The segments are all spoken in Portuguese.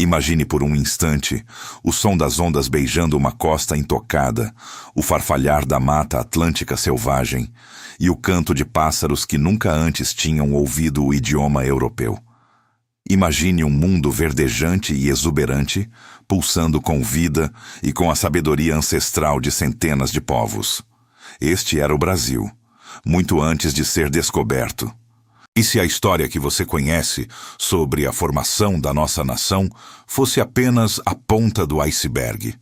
Imagine por um instante o som das ondas beijando uma costa intocada, o farfalhar da mata atlântica selvagem e o canto de pássaros que nunca antes tinham ouvido o idioma europeu. Imagine um mundo verdejante e exuberante, pulsando com vida e com a sabedoria ancestral de centenas de povos. Este era o Brasil, muito antes de ser descoberto. E se a história que você conhece sobre a formação da nossa nação fosse apenas a ponta do iceberg?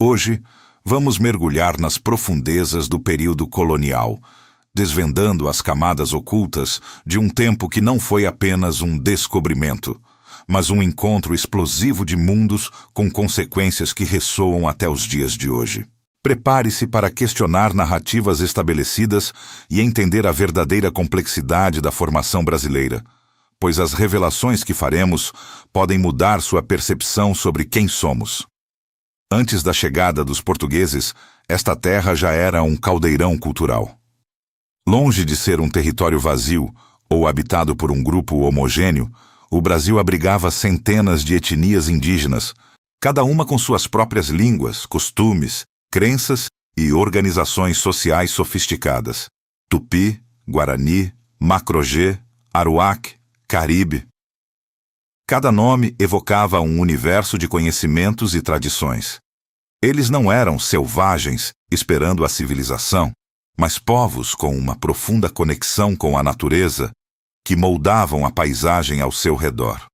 Hoje, vamos mergulhar nas profundezas do período colonial, desvendando as camadas ocultas de um tempo que não foi apenas um descobrimento, mas um encontro explosivo de mundos com consequências que ressoam até os dias de hoje. Prepare-se para questionar narrativas estabelecidas e entender a verdadeira complexidade da formação brasileira, pois as revelações que faremos podem mudar sua percepção sobre quem somos. Antes da chegada dos portugueses, esta terra já era um caldeirão cultural. Longe de ser um território vazio ou habitado por um grupo homogêneo, o Brasil abrigava centenas de etnias indígenas, cada uma com suas próprias línguas, costumes, crenças e organizações sociais sofisticadas. Tupi, Guarani, Macrogê, Aruac, Caribe. Cada nome evocava um universo de conhecimentos e tradições. Eles não eram selvagens esperando a civilização, mas povos com uma profunda conexão com a natureza que moldavam a paisagem ao seu redor.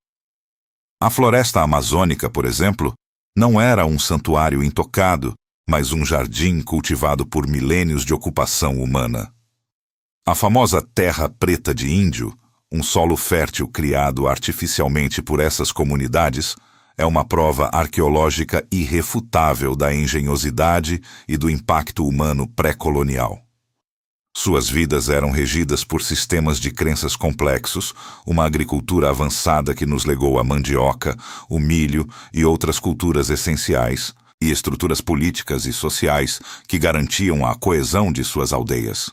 A floresta amazônica, por exemplo, não era um santuário intocado, mas um jardim cultivado por milênios de ocupação humana. A famosa terra preta de índio, um solo fértil criado artificialmente por essas comunidades, é uma prova arqueológica irrefutável da engenhosidade e do impacto humano pré-colonial. Suas vidas eram regidas por sistemas de crenças complexos, uma agricultura avançada que nos legou a mandioca, o milho e outras culturas essenciais, e estruturas políticas e sociais que garantiam a coesão de suas aldeias.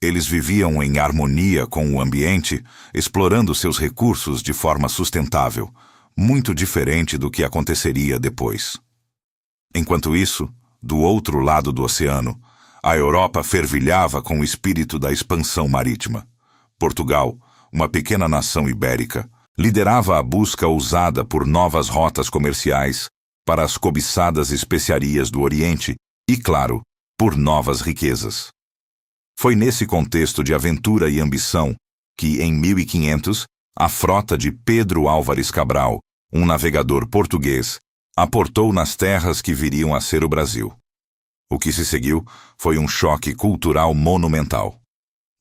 Eles viviam em harmonia com o ambiente, explorando seus recursos de forma sustentável, muito diferente do que aconteceria depois. Enquanto isso, do outro lado do oceano, a Europa fervilhava com o espírito da expansão marítima. Portugal, uma pequena nação ibérica, liderava a busca ousada por novas rotas comerciais para as cobiçadas especiarias do Oriente e, claro, por novas riquezas. Foi nesse contexto de aventura e ambição que, em 1500, a frota de Pedro Álvares Cabral, um navegador português, aportou nas terras que viriam a ser o Brasil. O que se seguiu foi um choque cultural monumental.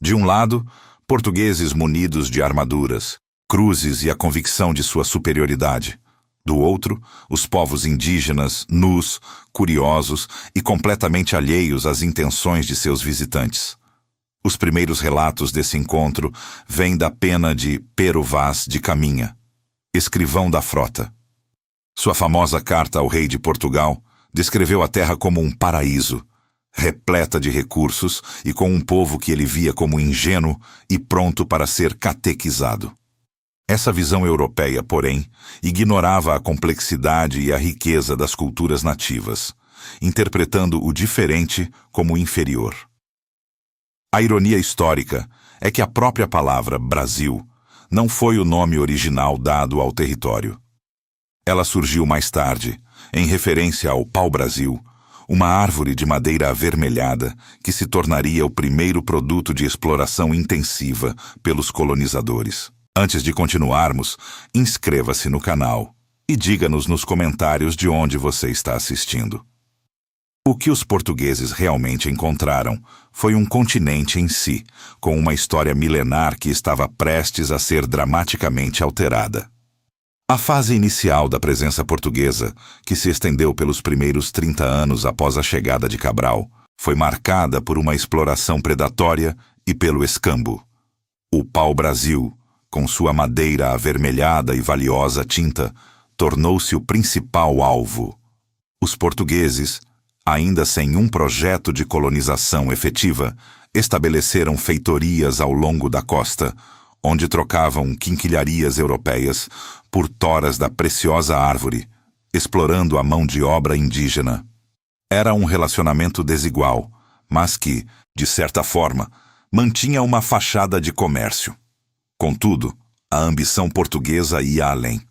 De um lado, portugueses munidos de armaduras, cruzes e a convicção de sua superioridade. Do outro, os povos indígenas, nus, curiosos e completamente alheios às intenções de seus visitantes. Os primeiros relatos desse encontro vêm da pena de Pero Vaz de Caminha, escrivão da frota. Sua famosa carta ao rei de Portugal descreveu a terra como um paraíso, repleta de recursos e com um povo que ele via como ingênuo e pronto para ser catequizado. Essa visão europeia, porém, ignorava a complexidade e a riqueza das culturas nativas, interpretando o diferente como inferior. A ironia histórica é que a própria palavra Brasil não foi o nome original dado ao território. Ela surgiu mais tarde, em referência ao pau-brasil, uma árvore de madeira avermelhada que se tornaria o primeiro produto de exploração intensiva pelos colonizadores. Antes de continuarmos, inscreva-se no canal e diga-nos nos comentários de onde você está assistindo. O que os portugueses realmente encontraram foi um continente em si, com uma história milenar que estava prestes a ser dramaticamente alterada. A fase inicial da presença portuguesa, que se estendeu pelos primeiros 30 anos após a chegada de Cabral, foi marcada por uma exploração predatória e pelo escambo. O pau-brasil, com sua madeira avermelhada e valiosa tinta, tornou-se o principal alvo. Os portugueses, ainda sem um projeto de colonização efetiva, estabeleceram feitorias ao longo da costa, onde trocavam quinquilharias europeias por toras da preciosa árvore, explorando a mão de obra indígena. Era um relacionamento desigual, mas que, de certa forma, mantinha uma fachada de comércio. Contudo, a ambição portuguesa ia além.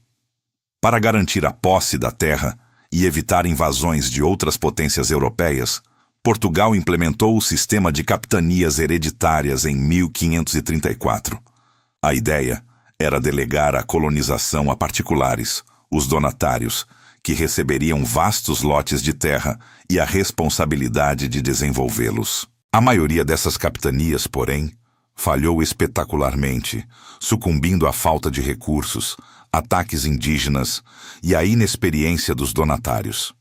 Para garantir a posse da terra e evitar invasões de outras potências europeias, Portugal implementou o sistema de capitanias hereditárias em 1534. A ideia era delegar a colonização a particulares, os donatários, que receberiam vastos lotes de terra e a responsabilidade de desenvolvê-los. A maioria dessas capitanias, porém, falhou espetacularmente, sucumbindo à falta de recursos, ataques indígenas e à inexperiência dos donatários.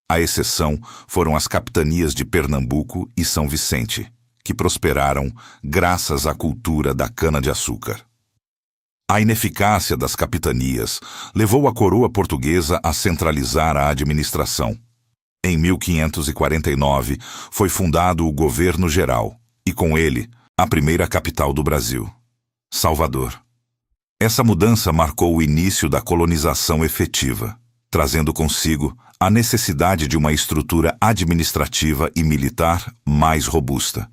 A exceção foram as capitanias de Pernambuco e São Vicente, que prosperaram graças à cultura da cana-de-açúcar. A ineficácia das capitanias levou a coroa portuguesa a centralizar a administração. Em 1549 foi fundado o Governo Geral e, com ele, a primeira capital do Brasil, Salvador. Essa mudança marcou o início da colonização efetiva, trazendo consigo a necessidade de uma estrutura administrativa e militar mais robusta.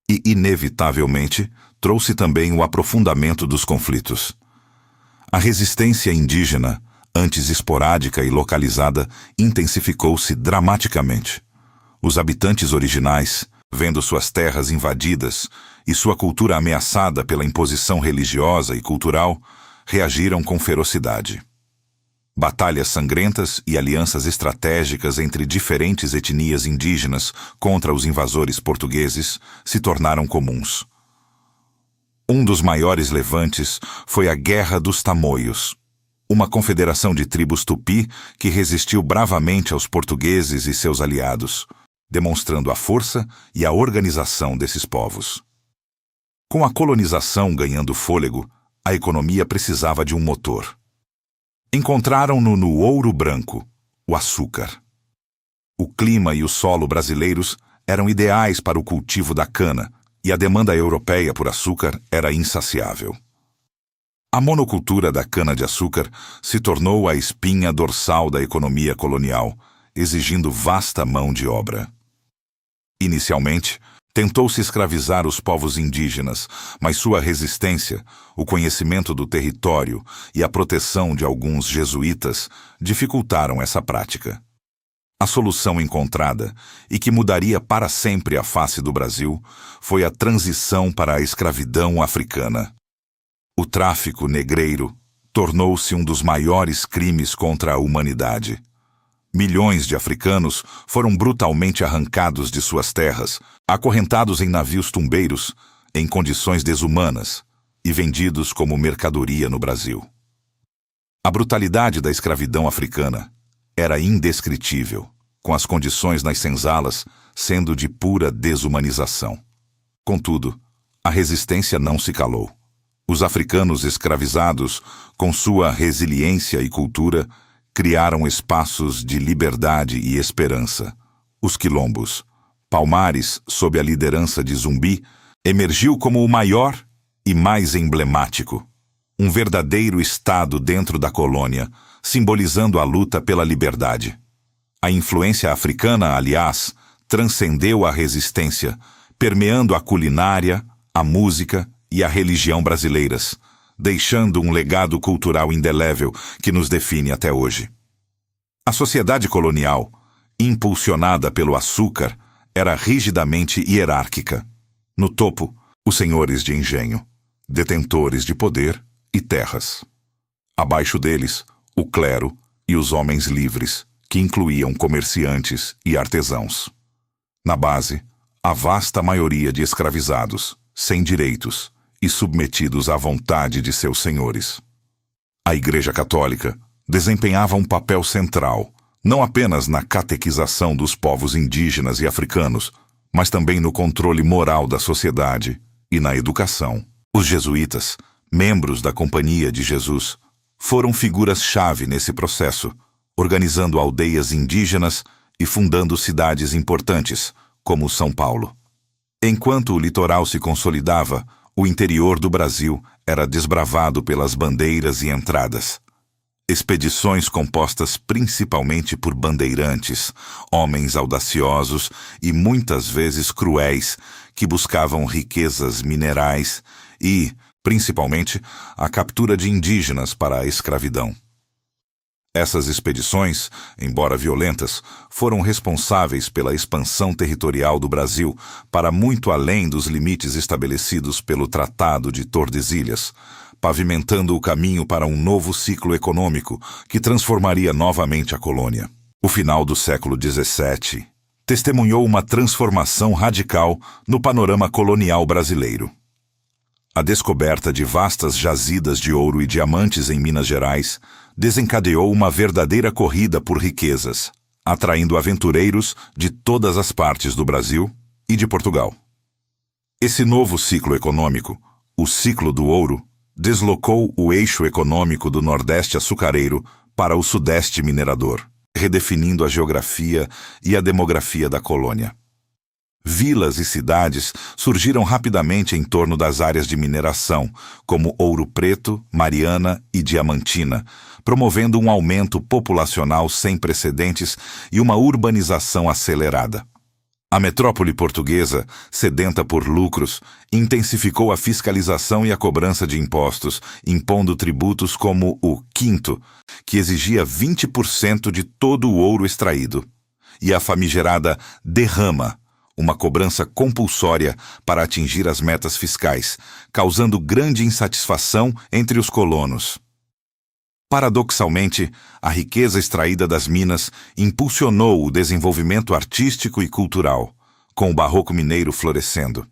E, inevitavelmente, trouxe também o aprofundamento dos conflitos. A resistência indígena, antes esporádica e localizada, intensificou-se dramaticamente. Os habitantes originais, vendo suas terras invadidas e sua cultura ameaçada pela imposição religiosa e cultural, reagiram com ferocidade. Batalhas sangrentas e alianças estratégicas entre diferentes etnias indígenas contra os invasores portugueses se tornaram comuns. Um dos maiores levantes foi a Guerra dos Tamoios, uma confederação de tribos tupi que resistiu bravamente aos portugueses e seus aliados, demonstrando a força e a organização desses povos. Com a colonização ganhando fôlego, a economia precisava de um motor. Encontraram-no no ouro branco, o açúcar. O clima e o solo brasileiros eram ideais para o cultivo da cana, e a demanda europeia por açúcar era insaciável. A monocultura da cana-de-açúcar se tornou a espinha dorsal da economia colonial, exigindo vasta mão de obra. Inicialmente, tentou-se escravizar os povos indígenas, mas sua resistência, o conhecimento do território e a proteção de alguns jesuítas dificultaram essa prática. A solução encontrada, e que mudaria para sempre a face do Brasil, foi a transição para a escravidão africana. O tráfico negreiro tornou-se um dos maiores crimes contra a humanidade. Milhões de africanos foram brutalmente arrancados de suas terras, acorrentados em navios tumbeiros, em condições desumanas, e vendidos como mercadoria no Brasil. A brutalidade da escravidão africana era indescritível, com as condições nas senzalas sendo de pura desumanização. Contudo, a resistência não se calou. Os africanos escravizados, com sua resiliência e cultura, criaram espaços de liberdade e esperança. Os quilombos. Palmares, sob a liderança de Zumbi, emergiu como o maior e mais emblemático. Um verdadeiro estado dentro da colônia, simbolizando a luta pela liberdade. A influência africana, aliás, transcendeu a resistência, permeando a culinária, a música e a religião brasileiras, deixando um legado cultural indelével que nos define até hoje. A sociedade colonial, impulsionada pelo açúcar, era rigidamente hierárquica. No topo, os senhores de engenho, detentores de poder e terras. Abaixo deles, o clero e os homens livres, que incluíam comerciantes e artesãos. Na base, a vasta maioria de escravizados, sem direitos e submetidos à vontade de seus senhores. A Igreja Católica desempenhava um papel central, não apenas na catequização dos povos indígenas e africanos, mas também no controle moral da sociedade e na educação. Os jesuítas, membros da Companhia de Jesus, foram figuras-chave nesse processo, organizando aldeias indígenas e fundando cidades importantes, como São Paulo. Enquanto o litoral se consolidava, o interior do Brasil era desbravado pelas bandeiras e entradas. Expedições compostas principalmente por bandeirantes, homens audaciosos e muitas vezes cruéis, que buscavam riquezas minerais e, principalmente, a captura de indígenas para a escravidão. Essas expedições, embora violentas, foram responsáveis pela expansão territorial do Brasil para muito além dos limites estabelecidos pelo Tratado de Tordesilhas, pavimentando o caminho para um novo ciclo econômico que transformaria novamente a colônia. O final do século XVII testemunhou uma transformação radical no panorama colonial brasileiro. A descoberta de vastas jazidas de ouro e diamantes em Minas Gerais desencadeou uma verdadeira corrida por riquezas, atraindo aventureiros de todas as partes do Brasil e de Portugal. Esse novo ciclo econômico, o ciclo do ouro, deslocou o eixo econômico do Nordeste açucareiro para o Sudeste minerador, redefinindo a geografia e a demografia da colônia. Vilas e cidades surgiram rapidamente em torno das áreas de mineração, como Ouro Preto, Mariana e Diamantina, promovendo um aumento populacional sem precedentes e uma urbanização acelerada. A metrópole portuguesa, sedenta por lucros, intensificou a fiscalização e a cobrança de impostos, impondo tributos como o quinto, que exigia 20% de todo o ouro extraído, e a famigerada derrama, uma cobrança compulsória para atingir as metas fiscais, causando grande insatisfação entre os colonos. Paradoxalmente, a riqueza extraída das minas impulsionou o desenvolvimento artístico e cultural, com o barroco mineiro florescendo.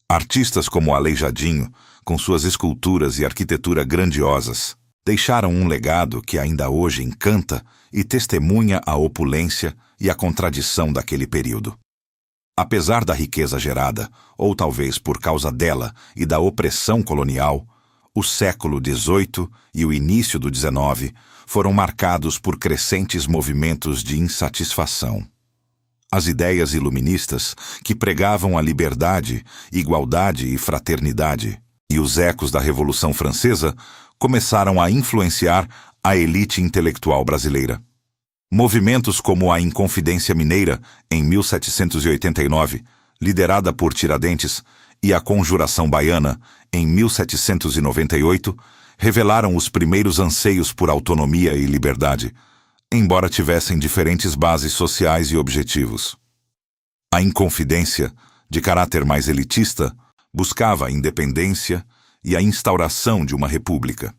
Artistas como Aleijadinho, com suas esculturas e arquitetura grandiosas, deixaram um legado que ainda hoje encanta e testemunha a opulência e a contradição daquele período. Apesar da riqueza gerada, ou talvez por causa dela e da opressão colonial, o século XVIII e o início do XIX foram marcados por crescentes movimentos de insatisfação. As ideias iluministas, que pregavam a liberdade, igualdade e fraternidade, e os ecos da Revolução Francesa começaram a influenciar a elite intelectual brasileira. Movimentos como a Inconfidência Mineira, em 1789, liderada por Tiradentes, e a Conjuração Baiana, em 1798, revelaram os primeiros anseios por autonomia e liberdade, embora tivessem diferentes bases sociais e objetivos. A Inconfidência, de caráter mais elitista, buscava a independência e a instauração de uma república.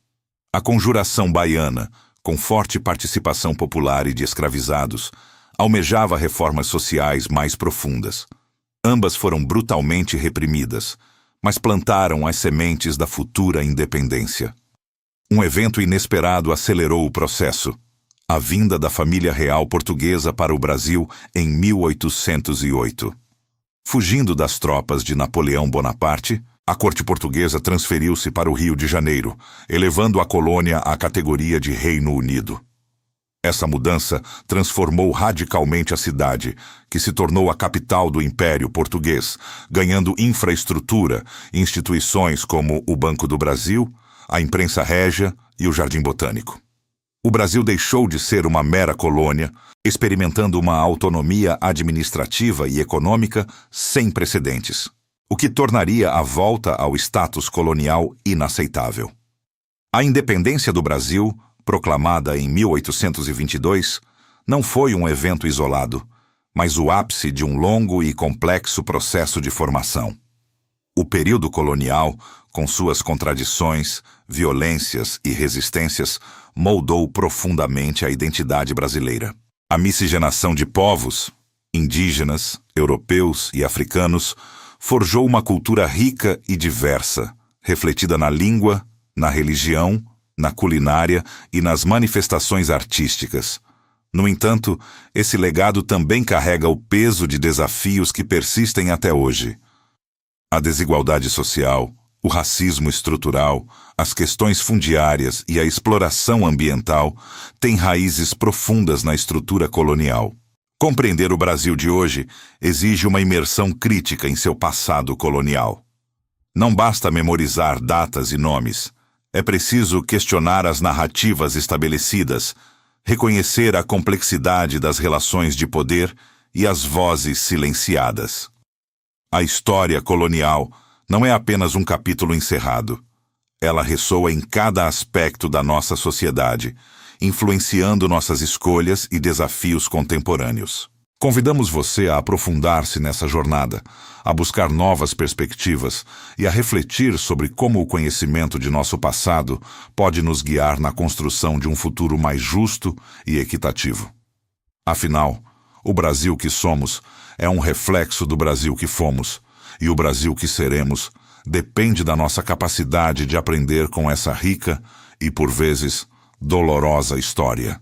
A Conjuração Baiana, com forte participação popular e de escravizados, almejava reformas sociais mais profundas. Ambas foram brutalmente reprimidas, mas plantaram as sementes da futura independência. Um evento inesperado acelerou o processo: a vinda da família real portuguesa para o Brasil em 1808. Fugindo das tropas de Napoleão Bonaparte, a corte portuguesa transferiu-se para o Rio de Janeiro, elevando a colônia à categoria de Reino Unido. Essa mudança transformou radicalmente a cidade, que se tornou a capital do Império Português, ganhando infraestrutura, instituições como o Banco do Brasil, a Imprensa Régia e o Jardim Botânico. O Brasil deixou de ser uma mera colônia, experimentando uma autonomia administrativa e econômica sem precedentes, o que tornaria a volta ao status colonial inaceitável. A independência do Brasil, proclamada em 1822, não foi um evento isolado, mas o ápice de um longo e complexo processo de formação. O período colonial, com suas contradições, violências e resistências, moldou profundamente a identidade brasileira. A miscigenação de povos, indígenas, europeus e africanos, forjou uma cultura rica e diversa, refletida na língua, na religião, na culinária e nas manifestações artísticas. No entanto, esse legado também carrega o peso de desafios que persistem até hoje. A desigualdade social, o racismo estrutural, as questões fundiárias e a exploração ambiental têm raízes profundas na estrutura colonial. Compreender o Brasil de hoje exige uma imersão crítica em seu passado colonial. Não basta memorizar datas e nomes, É preciso questionar as narrativas estabelecidas, reconhecer a complexidade das relações de poder e as vozes silenciadas. A história colonial não é apenas um capítulo encerrado. Ela ressoa em cada aspecto da nossa sociedade, influenciando nossas escolhas e desafios contemporâneos. Convidamos você a aprofundar-se nessa jornada, a buscar novas perspectivas e a refletir sobre como o conhecimento de nosso passado pode nos guiar na construção de um futuro mais justo e equitativo. Afinal, o Brasil que somos é um reflexo do Brasil que fomos, e o Brasil que seremos depende da nossa capacidade de aprender com essa rica e, por vezes, dolorosa história.